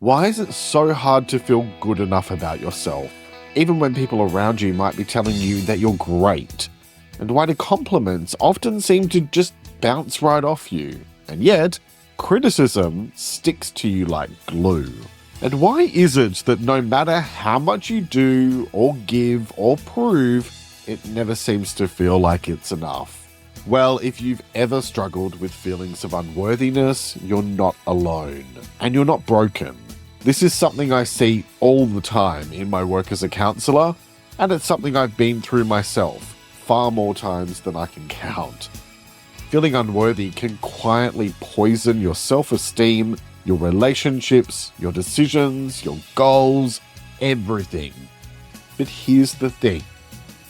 Why is it so hard to feel good enough about yourself, even when people around you might be telling you that you're great? And why do compliments often seem to just bounce right off you? And yet, criticism sticks to you like glue. And why is it that no matter how much you do or give or prove, it never seems to feel like it's enough? Well, if you've ever struggled with feelings of unworthiness, you're not alone. And you're not broken. This is something I see all the time in my work as a counsellor, and it's something I've been through myself far more times than I can count. Feeling unworthy can quietly poison your self-esteem, your relationships, your decisions, your goals, everything. But here's the thing.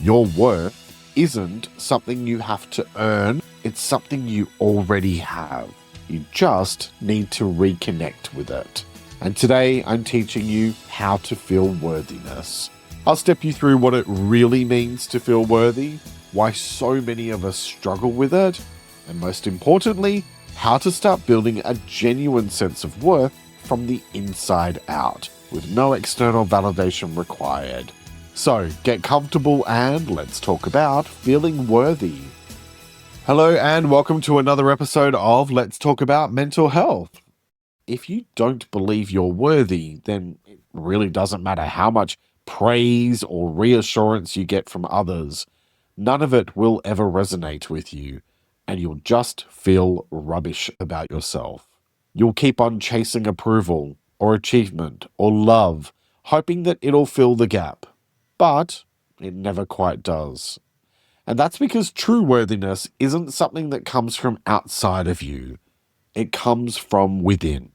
Your worth isn't something you have to earn, it's something you already have. You just need to reconnect with it. And today I'm teaching you how to feel worthiness. I'll step you through what it really means to feel worthy, why so many of us struggle with it, and most importantly, how to start building a genuine sense of worth from the inside out, with no external validation required. So get comfortable and let's talk about feeling worthy. Hello and welcome to another episode of Let's Talk About Mental Health. If you don't believe you're worthy, then it really doesn't matter how much praise or reassurance you get from others. None of it will ever resonate with you, and you'll just feel rubbish about yourself. You'll keep on chasing approval or achievement or love, hoping that it'll fill the gap. But it never quite does. And that's because true worthiness isn't something that comes from outside of you. It comes from within.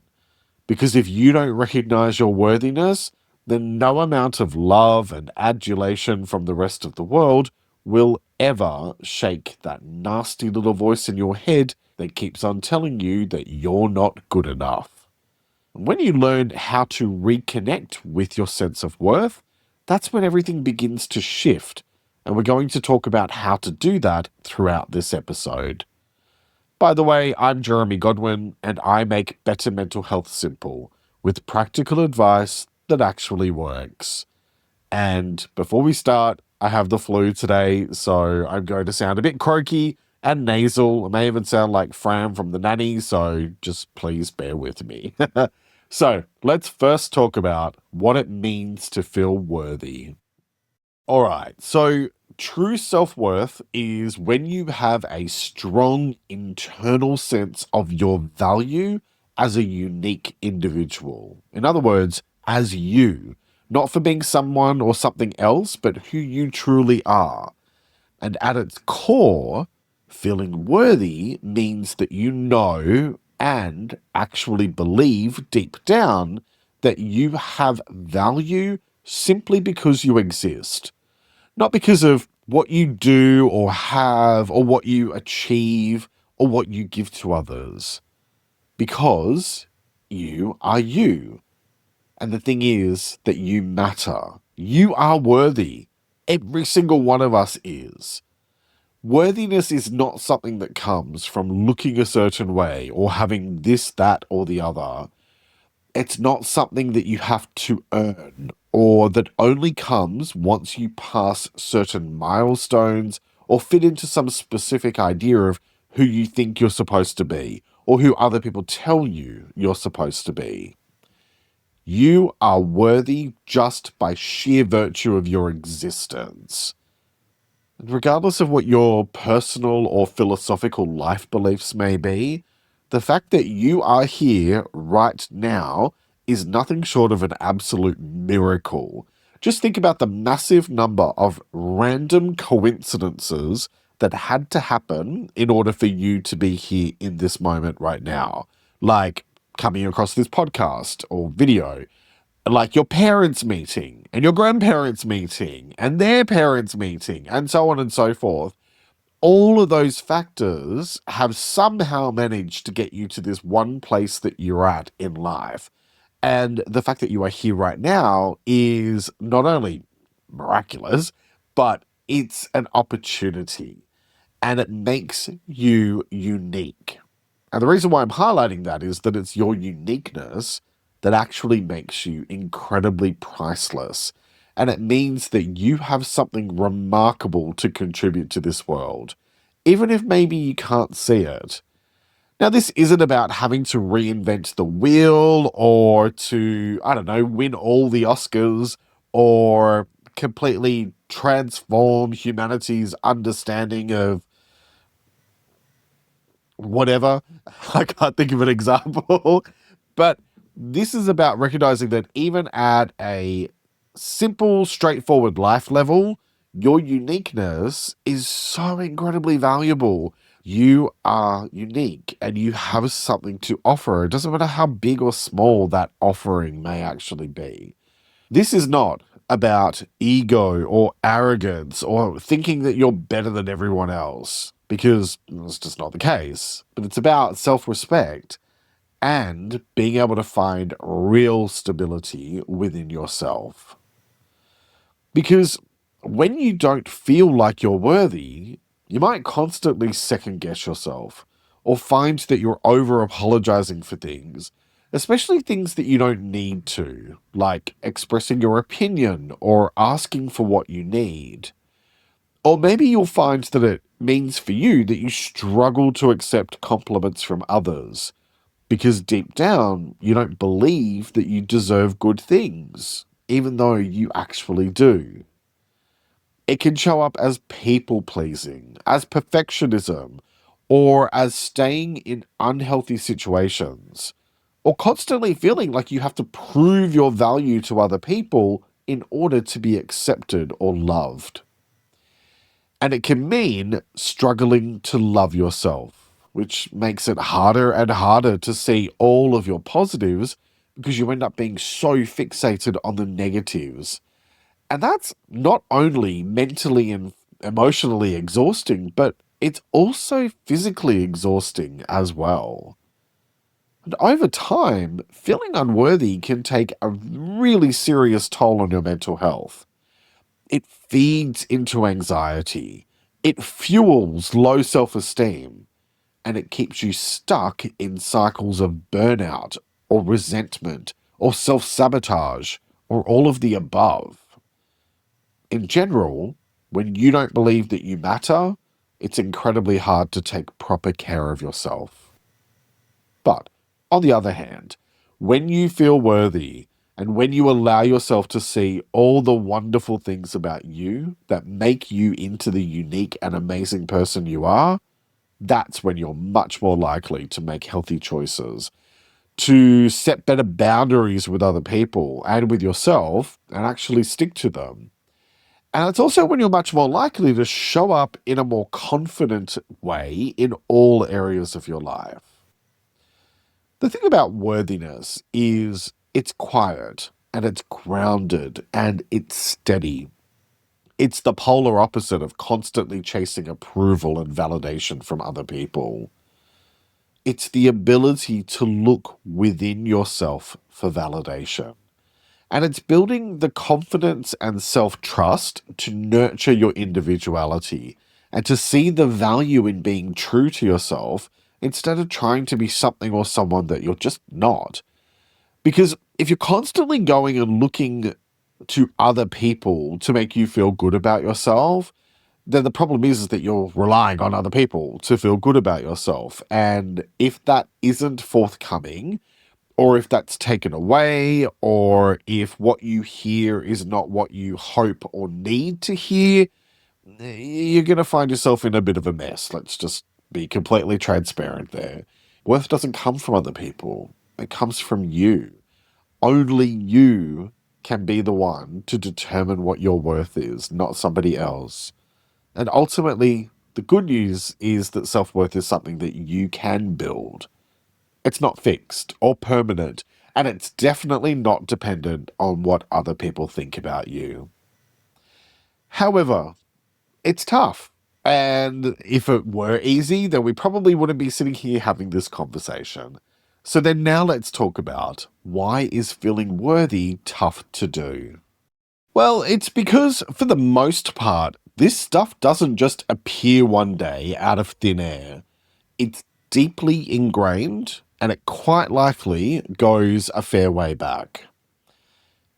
Because if you don't recognize your worthiness, then no amount of love and adulation from the rest of the world will ever shake that nasty little voice in your head that keeps on telling you that you're not good enough. And when you learn how to reconnect with your sense of worth, that's when everything begins to shift, and we're going to talk about how to do that throughout this episode. By the way, I'm Jeremy Godwin, and I make better mental health simple, with practical advice that actually works. And before we start, I have the flu today, so I'm going to sound a bit croaky and nasal. I may even sound like Fran from The Nanny, so just please bear with me. So, let's first talk about what it means to feel worthy. All right, so true self-worth is when you have a strong internal sense of your value as a unique individual. In other words, as you, not for being someone or something else, but who you truly are. And at its core, feeling worthy means that you know and actually believe deep down that you have value simply because you exist. Not because of what you do or have or what you achieve or what you give to others. Because you are you. And the thing is that you matter. You are worthy. Every single one of us is. Worthiness is not something that comes from looking a certain way or having this, that, or the other. It's not something that you have to earn or that only comes once you pass certain milestones or fit into some specific idea of who you think you're supposed to be or who other people tell you you're supposed to be. You are worthy just by sheer virtue of your existence. And regardless of what your personal or philosophical life beliefs may be, the fact that you are here right now is nothing short of an absolute miracle. Just think about the massive number of random coincidences that had to happen in order for you to be here in this moment right now. Like coming across this podcast or video, like your parents meeting and your grandparents meeting and their parents meeting and so on and so forth. All of those factors have somehow managed to get you to this one place that you're at in life. And the fact that you are here right now is not only miraculous, but it's an opportunity and it makes you unique. And the reason why I'm highlighting that is that it's your uniqueness that actually makes you incredibly priceless. And it means that you have something remarkable to contribute to this world, even if maybe you can't see it. Now, this isn't about having to reinvent the wheel or to, I don't know, win all the Oscars or completely transform humanity's understanding of whatever. I can't think of an example. But this is about recognizing that even at a simple, straightforward life level, your uniqueness is so incredibly valuable. You are unique and you have something to offer. It doesn't matter how big or small that offering may actually be. This is not about ego or arrogance or thinking that you're better than everyone else, because it's just not the case. But it's about self respect and being able to find real stability within yourself. Because when you don't feel like you're worthy, you might constantly second guess yourself or find that you're over apologizing for things, especially things that you don't need to, like expressing your opinion or asking for what you need. Or maybe you'll find that it means for you that you struggle to accept compliments from others because deep down you don't believe that you deserve good things, even though you actually do. It can show up as people pleasing, as perfectionism, or as staying in unhealthy situations, or constantly feeling like you have to prove your value to other people in order to be accepted or loved. And it can mean struggling to love yourself, which makes it harder and harder to see all of your positives because you end up being so fixated on the negatives. And that's not only mentally and emotionally exhausting, but it's also physically exhausting as well. And over time, feeling unworthy can take a really serious toll on your mental health. It feeds into anxiety, it fuels low self esteem, and it keeps you stuck in cycles of burnout or resentment or self sabotage or all of the above. In general, when you don't believe that you matter, it's incredibly hard to take proper care of yourself. But on the other hand, when you feel worthy and when you allow yourself to see all the wonderful things about you that make you into the unique and amazing person you are, that's when you're much more likely to make healthy choices, to set better boundaries with other people and with yourself and actually stick to them. And it's also when you're much more likely to show up in a more confident way in all areas of your life. The thing about worthiness is it's quiet and it's grounded and it's steady. It's the polar opposite of constantly chasing approval and validation from other people. It's the ability to look within yourself for validation. And it's building the confidence and self trust to nurture your individuality and to see the value in being true to yourself instead of trying to be something or someone that you're just not. Because if you're constantly going and looking to other people to make you feel good about yourself, then the problem is that you're relying on other people to feel good about yourself. And if that isn't forthcoming, or if that's taken away, or if what you hear is not what you hope or need to hear, you're going to find yourself in a bit of a mess. Let's just be completely transparent there. Worth doesn't come from other people, it comes from you. Only you can be the one to determine what your worth is, not somebody else. And ultimately, the good news is that self worth is something that you can build. It's not fixed or permanent, and it's definitely not dependent on what other people think about you. However, it's tough. And if it were easy, then we probably wouldn't be sitting here having this conversation. So then now let's talk about why is feeling worthy tough to do? Well, it's because for the most part, this stuff doesn't just appear one day out of thin air. It's deeply ingrained and it quite likely goes a fair way back.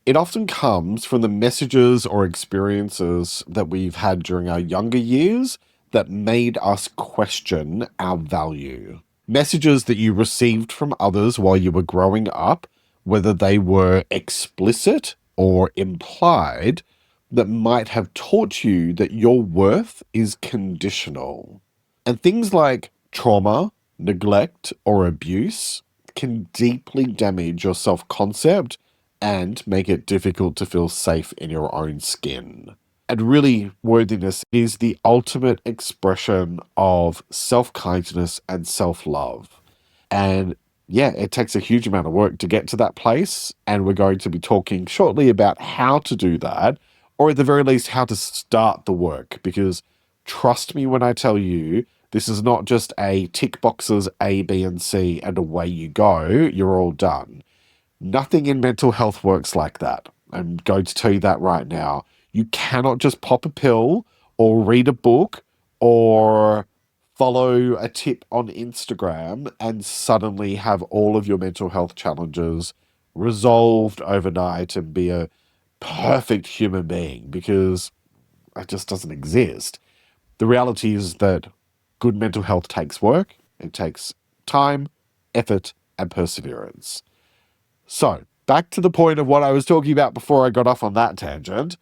It often comes from the messages or experiences that we've had during our younger years that made us question our value. Messages that you received from others while you were growing up, whether they were explicit or implied, that might have taught you that your worth is conditional. And things like trauma, neglect, or abuse can deeply damage your self concept and make it difficult to feel safe in your own skin. And really, worthiness is the ultimate expression of self kindness and self love. And yeah, it takes a huge amount of work to get to that place. And we're going to be talking shortly about how to do that, or at the very least, how to start the work. Because trust me when I tell you, this is not just a tick boxes A, B, and C, and away you go, you're all done. Nothing in mental health works like that. I'm going to tell you that right now. You cannot just pop a pill or read a book or follow a tip on Instagram and suddenly have all of your mental health challenges resolved overnight and be a perfect human being, because it just doesn't exist. The reality is that good mental health takes work, it takes time, effort, and perseverance. So, back to the point of what I was talking about before I got off on that tangent.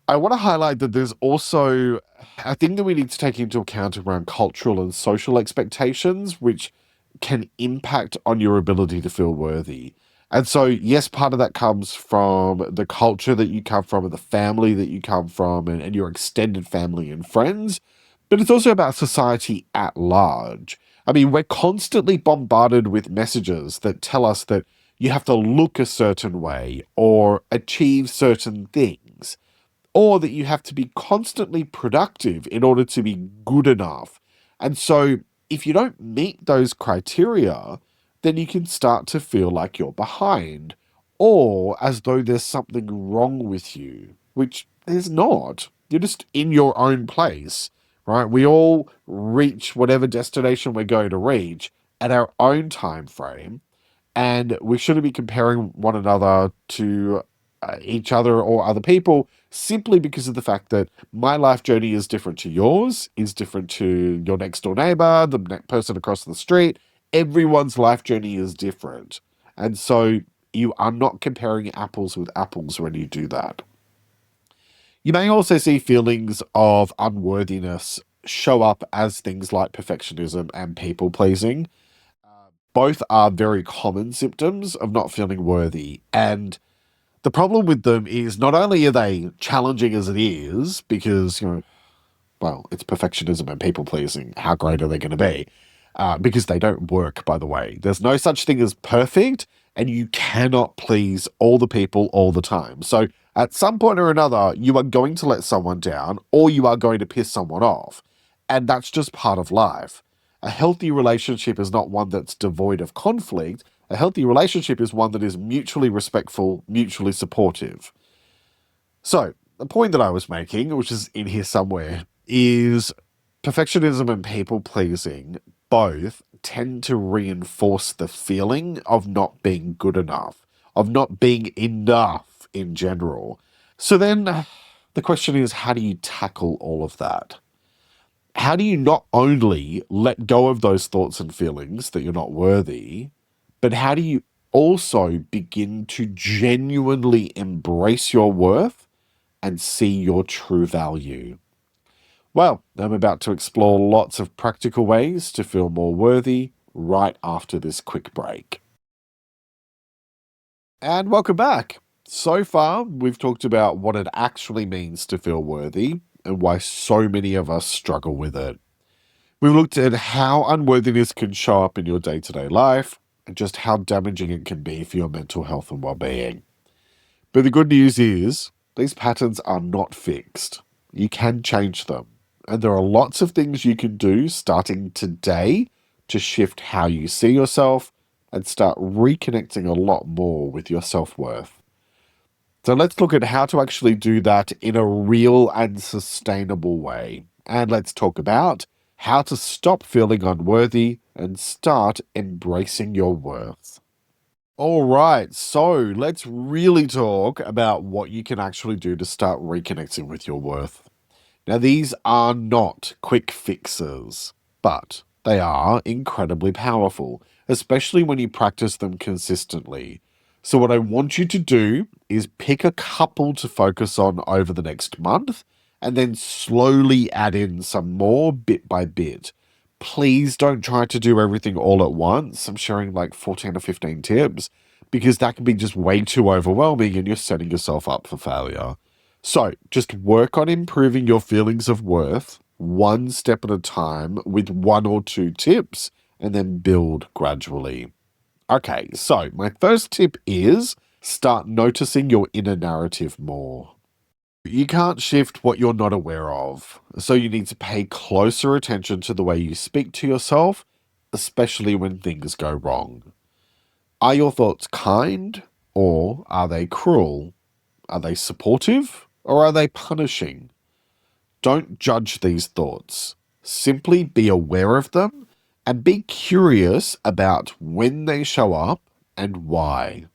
I want to highlight that there's also a thing that we need to take into account around cultural and social expectations, which can impact on your ability to feel worthy. And so, yes, part of that comes from the culture that you come from and the family that you come from and your extended family and friends, but it's also about society at large. I mean, we're constantly bombarded with messages that tell us that you have to look a certain way or achieve certain things, or that you have to be constantly productive in order to be good enough. And so, if you don't meet those criteria, then you can start to feel like you're behind, or as though there's something wrong with you, which there's not. You're just in your own place, right? We all reach whatever destination we're going to reach at our own time frame, and we shouldn't be comparing one another to each other or other people simply because of the fact that my life journey is different to yours, is different to your next door neighbor, the person across the street. Everyone's life journey is different. And so you are not comparing apples with apples when you do that. You may also see feelings of unworthiness show up as things like perfectionism and people pleasing. Both are very common symptoms of not feeling worthy. And the problem with them is not only are they challenging as it is, because, well, it's perfectionism and people pleasing. How great are they going to be? Because they don't work, by the way. There's no such thing as perfect, and you cannot please all the people all the time. So at some point or another, you are going to let someone down, or you are going to piss someone off. And that's just part of life. A healthy relationship is not one that's devoid of conflict. A healthy relationship is one that is mutually respectful, mutually supportive. So, the point that I was making, which is in here somewhere, is perfectionism and people pleasing both tend to reinforce the feeling of not being good enough, of not being enough in general. So then the question is, how do you tackle all of that? How do you not only let go of those thoughts and feelings that you're not worthy, but how do you also begin to genuinely embrace your worth and see your true value? Well, I'm about to explore lots of practical ways to feel more worthy right after this quick break. And welcome back. So far, we've talked about what it actually means to feel worthy and why so many of us struggle with it. We've looked at how unworthiness can show up in your day to day life and just how damaging it can be for your mental health and well being. But the good news is, these patterns are not fixed. You can change them. And there are lots of things you can do starting today to shift how you see yourself and start reconnecting a lot more with your self worth. So let's look at how to actually do that in a real and sustainable way. And let's talk about how to stop feeling unworthy and start embracing your worth. All right, so let's really talk about what you can actually do to start reconnecting with your worth. Now, these are not quick fixes, but they are incredibly powerful, especially when you practice them consistently. So, what I want you to do is pick a couple to focus on over the next month and then slowly add in some more bit by bit. Please don't try to do everything all at once. I'm sharing like 14 or 15 tips because that can be just way too overwhelming and you're setting yourself up for failure. So just work on improving your feelings of worth one step at a time with one or two tips and then build gradually. Okay, so my first tip is start noticing your inner narrative more. You can't shift what you're not aware of, so you need to pay closer attention to the way you speak to yourself, especially when things go wrong. Are your thoughts kind or are they cruel? Are they supportive or are they punishing? Don't judge these thoughts. Simply be aware of them and be curious about when they show up and why.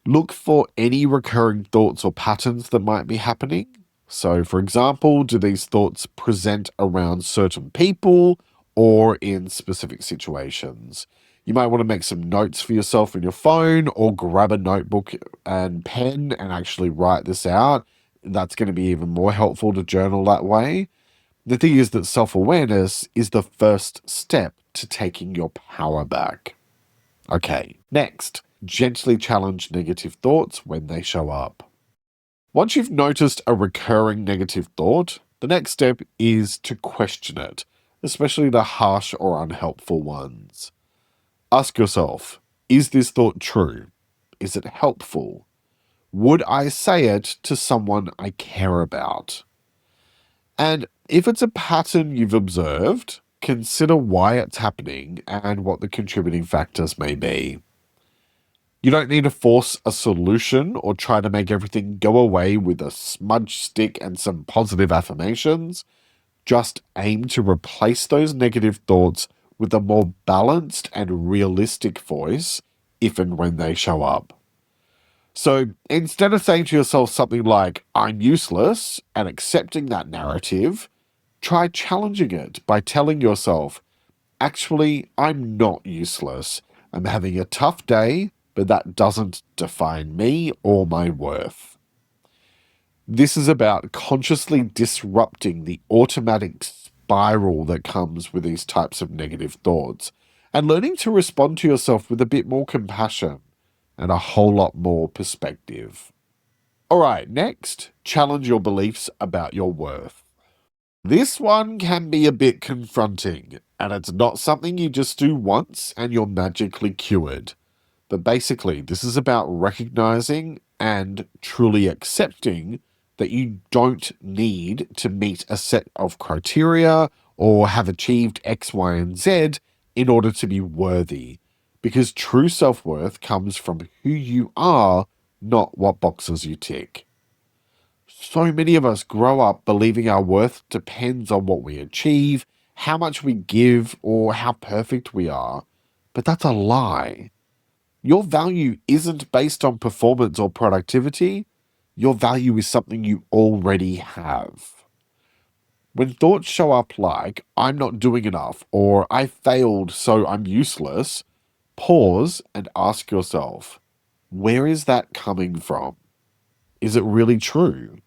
Look for any recurring thoughts or patterns that might be happening. So, for example, do these thoughts present around certain people or in specific situations? You might want to make some notes for yourself in your phone or grab a notebook and pen and actually write this out. That's going to be even more helpful to journal that way. The thing is that self awareness is the first step to taking your power back. Okay, next, gently challenge negative thoughts when they show up. Once you've noticed a recurring negative thought, the next step is to question it, especially the harsh or unhelpful ones. Ask yourself, is this thought true? Is it helpful? Would I say it to someone I care about? And if it's a pattern you've observed, consider why it's happening and what the contributing factors may be. You don't need to force a solution or try to make everything go away with a smudge stick and some positive affirmations. Just aim to replace those negative thoughts with a more balanced and realistic voice if and when they show up. So instead of saying to yourself something like, I'm useless, and accepting that narrative, try challenging it by telling yourself, actually, I'm not useless. I'm having a tough day, but that doesn't define me or my worth. This is about consciously disrupting the automatic spiral that comes with these types of negative thoughts and learning to respond to yourself with a bit more compassion and a whole lot more perspective. All right, next, challenge your beliefs about your worth. This one can be a bit confronting, and it's not something you just do once and you're magically cured. But basically, this is about recognizing and truly accepting that you don't need to meet a set of criteria or have achieved X, Y, and Z in order to be worthy. Because true self worth comes from who you are, not what boxes you tick. So many of us grow up believing our worth depends on what we achieve, how much we give, or how perfect we are. But that's a lie. Your value isn't based on performance or productivity. Your value is something you already have. When thoughts show up like, I'm not doing enough, or I failed, so I'm useless, pause and ask yourself, where is that coming from? Is it really true?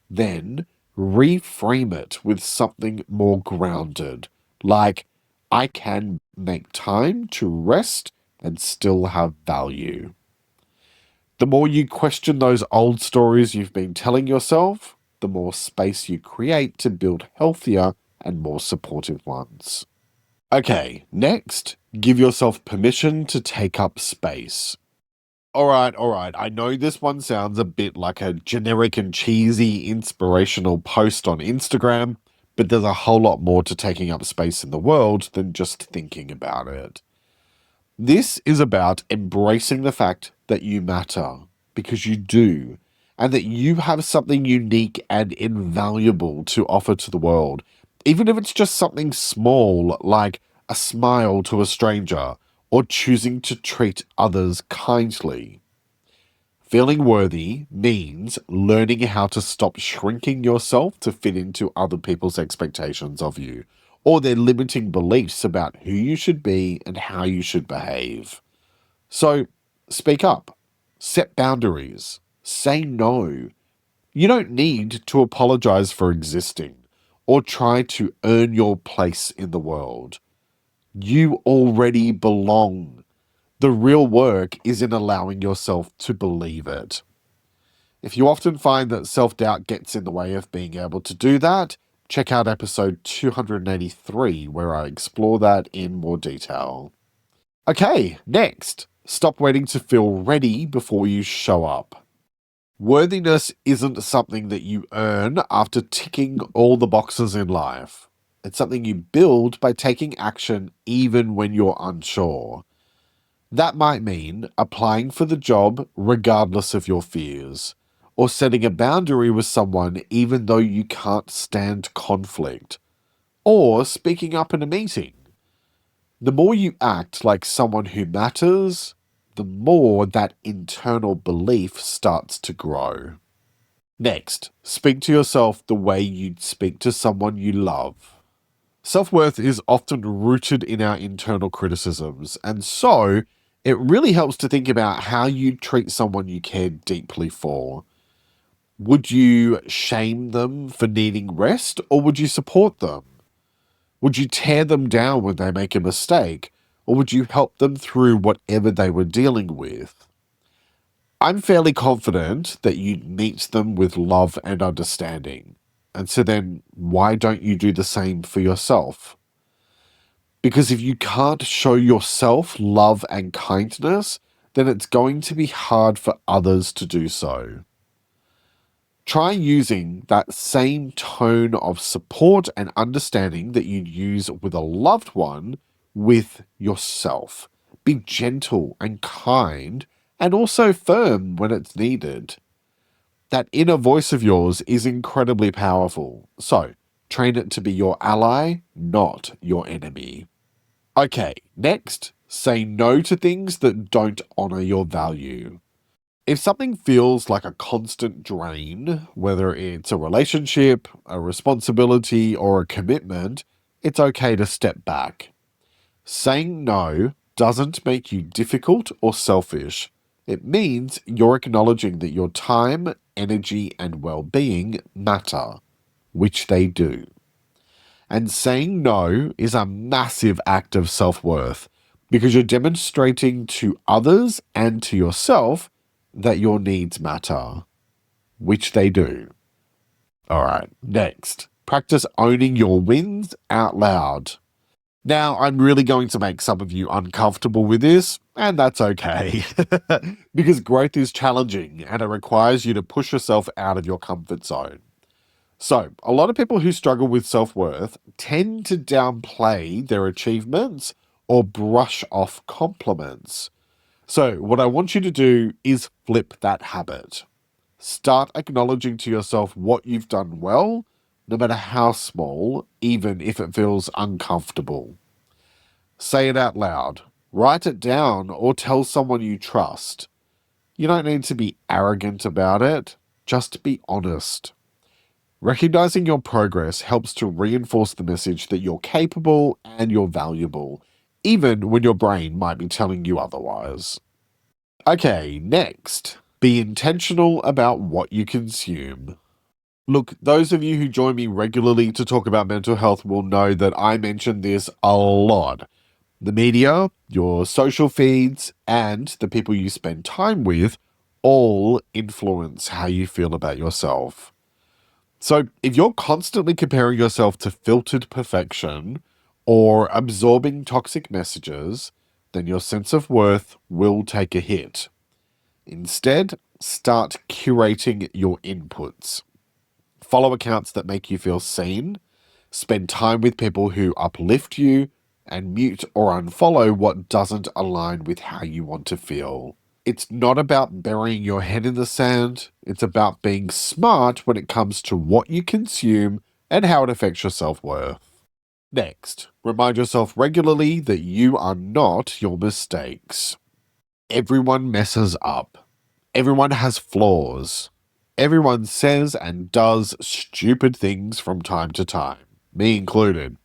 Then reframe it with something more grounded, like, I can make time to rest and still have value. The more you question those old stories you've been telling yourself, the more space you create to build healthier and more supportive ones. Okay, next, give yourself permission to take up space. All right. I know this one sounds a bit like a generic and cheesy inspirational post on Instagram, but there's a whole lot more to taking up space in the world than just thinking about it. This is about embracing the fact that you matter, because you do, and that you have something unique and invaluable to offer to the world, even if it's just something small like a smile to a stranger or choosing to treat others kindly. Feeling worthy means learning how to stop shrinking yourself to fit into other people's expectations of you or their limiting beliefs about who you should be and how you should behave. So, speak up, set boundaries, say no. You don't need to apologize for existing or try to earn your place in the world. You already belong. The real work is in allowing yourself to believe it. If you often find that self doubt gets in the way of being able to do that, check out episode 283, where I explore that in more detail. Okay, next, stop waiting to feel ready before you show up. Worthiness isn't something that you earn after ticking all the boxes in life. It's something you build by taking action even when you're unsure. That might mean applying for the job regardless of your fears, or setting a boundary with someone even though you can't stand conflict, or speaking up in a meeting. The more you act like someone who matters, the more that internal belief starts to grow. Next, speak to yourself the way you'd speak to someone you love. Self-worth is often rooted in our internal criticisms, and so it really helps to think about how you treat someone you care deeply for. Would you shame them for needing rest, or would you support them? Would you tear them down when they make a mistake, or would you help them through whatever they were dealing with? I'm fairly confident that you'd meet them with love and understanding. And so then, why don't you do the same for yourself? Because if you can't show yourself love and kindness, then it's going to be hard for others to do so. Try using that same tone of support and understanding that you'd use with a loved one with yourself. Be gentle and kind and also firm when it's needed. That inner voice of yours is incredibly powerful. So train it to be your ally, not your enemy. Okay, next, say no to things that don't honor your value. If something feels like a constant drain, whether it's a relationship, a responsibility, or a commitment, it's okay to step back. Saying no doesn't make you difficult or selfish. It means you're acknowledging that your time, energy, and well being matter, which they do. And saying no is a massive act of self worth because you're demonstrating to others and to yourself that your needs matter, which they do. All right, next, practice owning your wins out loud. Now, I'm really going to make some of you uncomfortable with this, and that's okay. Because growth is challenging and it requires you to push yourself out of your comfort zone. So, a lot of people who struggle with self worth tend to downplay their achievements or brush off compliments. So, what I want you to do is flip that habit. Start acknowledging to yourself what you've done well, no matter how small, even if it feels uncomfortable. Say it out loud, write it down, or tell someone you trust. You don't need to be arrogant about it, just be honest. Recognizing your progress helps to reinforce the message that you're capable and you're valuable, even when your brain might be telling you otherwise. Okay, next, be intentional about what you consume. Look, those of you who join me regularly to talk about mental health will know that I mention this a lot. The media, your social feeds, and the people you spend time with all influence how you feel about yourself. So, if you're constantly comparing yourself to filtered perfection or absorbing toxic messages, then your sense of worth will take a hit. Instead, start curating your inputs. Follow accounts that make you feel seen, spend time with people who uplift you, and mute or unfollow what doesn't align with how you want to feel. It's not about burying your head in the sand. It's about being smart when it comes to what you consume and how it affects your self-worth. Next, remind yourself regularly that you are not your mistakes. Everyone messes up. Everyone has flaws. Everyone says and does stupid things from time to time, me included.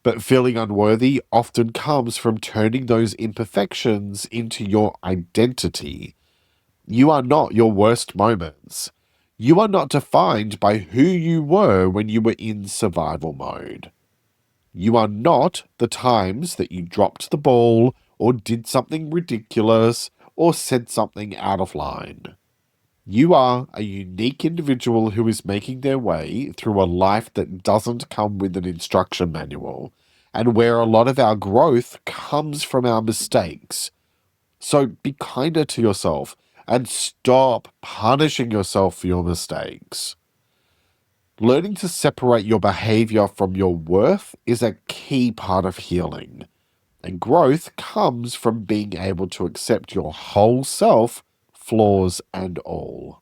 But feeling unworthy often comes from turning those imperfections into your identity. You are not your worst moments. You are not defined by who you were when you were in survival mode. You are not the times that you dropped the ball or did something ridiculous or said something out of line. You are a unique individual who is making their way through a life that doesn't come with an instruction manual, and where a lot of our growth comes from our mistakes. So be kinder to yourself and stop punishing yourself for your mistakes. Learning to separate your behavior from your worth is a key part of healing. And growth comes from being able to accept your whole self, flaws and all.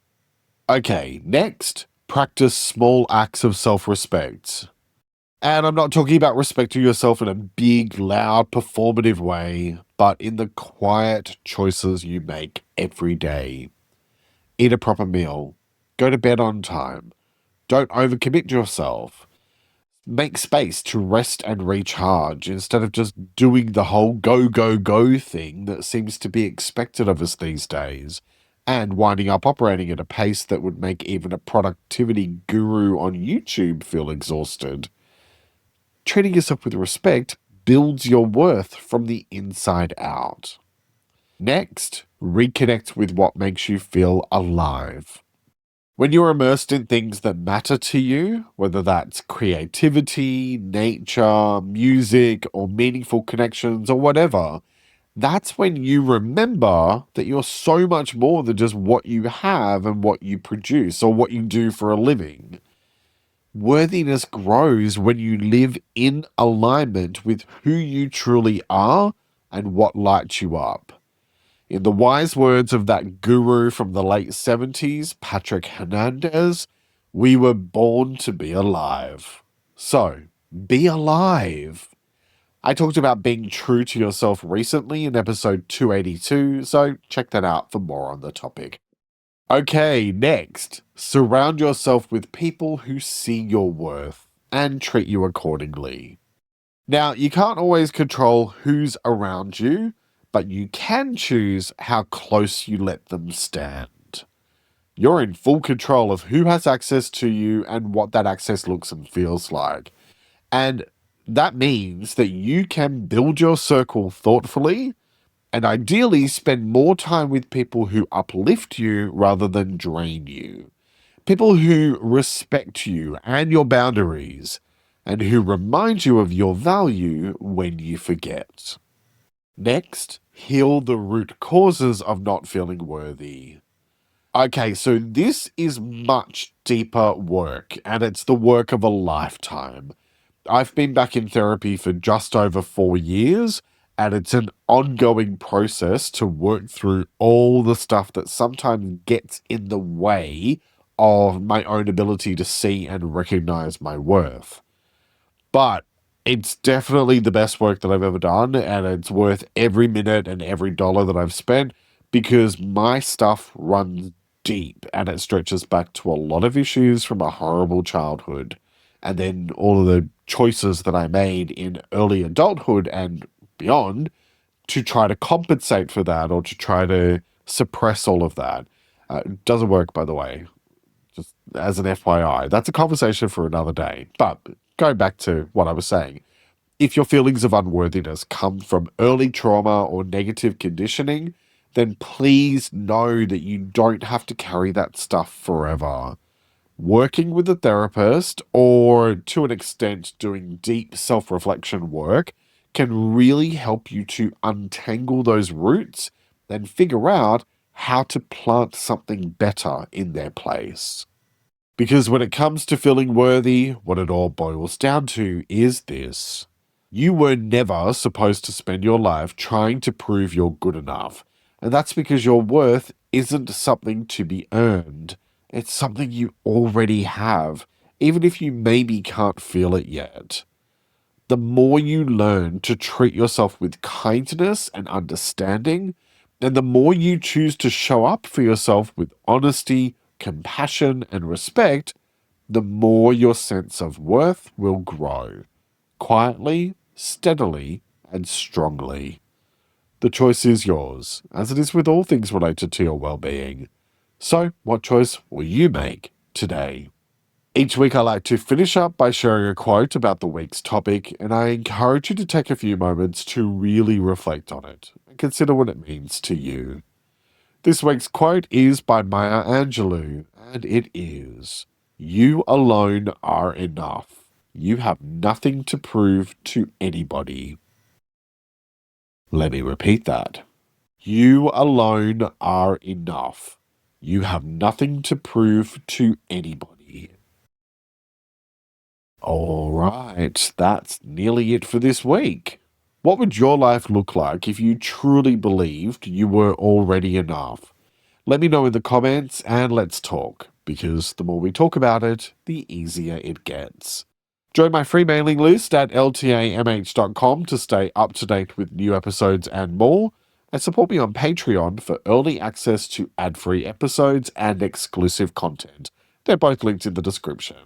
Okay, next, practice small acts of self respect. And I'm not talking about respecting yourself in a big, loud, performative way, but in the quiet choices you make every day. Eat a proper meal. Go to bed on time. Don't overcommit yourself. Make space to rest and recharge instead of just doing the whole go, go, go thing that seems to be expected of us these days, and winding up operating at a pace that would make even a productivity guru on YouTube feel exhausted. Treating yourself with respect builds your worth from the inside out. Next, reconnect with what makes you feel alive. When you're immersed in things that matter to you, whether that's creativity, nature, music, or meaningful connections, or whatever, that's when you remember that you're so much more than just what you have and what you produce or what you do for a living. Worthiness grows when you live in alignment with who you truly are and what lights you up. In the wise words of that guru from the late 70s, Patrick Hernandez, we were born to be alive. So, be alive. I talked about being true to yourself recently in episode 282, so check that out for more on the topic. Okay, next, surround yourself with people who see your worth and treat you accordingly. Now, you can't always control who's around you, but you can choose how close you let them stand. You're in full control of who has access to you and what that access looks and feels like. And that means that you can build your circle thoughtfully and ideally spend more time with people who uplift you rather than drain you. People who respect you and your boundaries, and who remind you of your value when you forget. Next, heal the root causes of not feeling worthy. Okay, so this is much deeper work, and it's the work of a lifetime. I've been back in therapy for just over 4 years, and it's an ongoing process to work through all the stuff that sometimes gets in the way of my own ability to see and recognize my worth. But it's definitely the best work that I've ever done, and it's worth every minute and every dollar that I've spent because my stuff runs deep and it stretches back to a lot of issues from a horrible childhood. And then all of the choices that I made in early adulthood and beyond to try to compensate for that or to try to suppress all of that. It doesn't work, by the way, just as an FYI. That's a conversation for another day. But going back to what I was saying, if your feelings of unworthiness come from early trauma or negative conditioning, then please know that you don't have to carry that stuff forever. Working with a therapist, or to an extent doing deep self reflection work, can really help you to untangle those roots and figure out how to plant something better in their place. Because when it comes to feeling worthy, what it all boils down to is this. You were never supposed to spend your life trying to prove you're good enough. And that's because your worth isn't something to be earned. It's something you already have. even if you maybe can't feel it yet. The more you learn to treat yourself with kindness and understanding, and the more you choose to show up for yourself with honesty, compassion, and respect, the more your sense of worth will grow, quietly, steadily, and strongly. The choice is yours, as it is with all things related to your well-being. So, what choice will you make today? Each week, I like to finish up by sharing a quote about the week's topic, and I encourage you to take a few moments to really reflect on it and consider what it means to you. This week's quote is by Maya Angelou, and it is, "You alone are enough. You have nothing to prove to anybody." Let me repeat that. You alone are enough. You have nothing to prove to anybody. All right, that's nearly it for this week. What would your life look like if you truly believed you were already enough? Let me know in the comments and let's talk, because the more we talk about it, the easier it gets. Join my free mailing list at ltamh.com to stay up to date with new episodes and more, and support me on Patreon for early access to ad-free episodes and exclusive content. They're both linked in the description.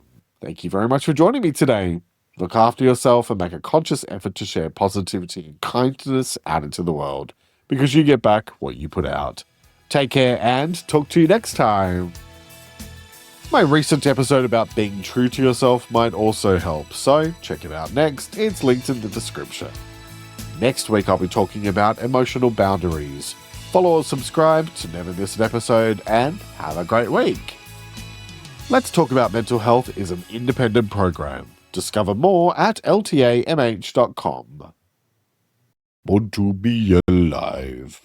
Thank you very much for joining me today. Look after yourself and make a conscious effort to share positivity and kindness out into the world, because you get back what you put out. Take care and talk to you next time. My recent episode about being true to yourself might also help, so check it out next. It's linked in the description. Next week, I'll be talking about emotional boundaries. Follow or subscribe to never miss an episode, and have a great week. Let's Talk About Mental Health is an independent program. Discover more at ltamh.com. Want to be alive.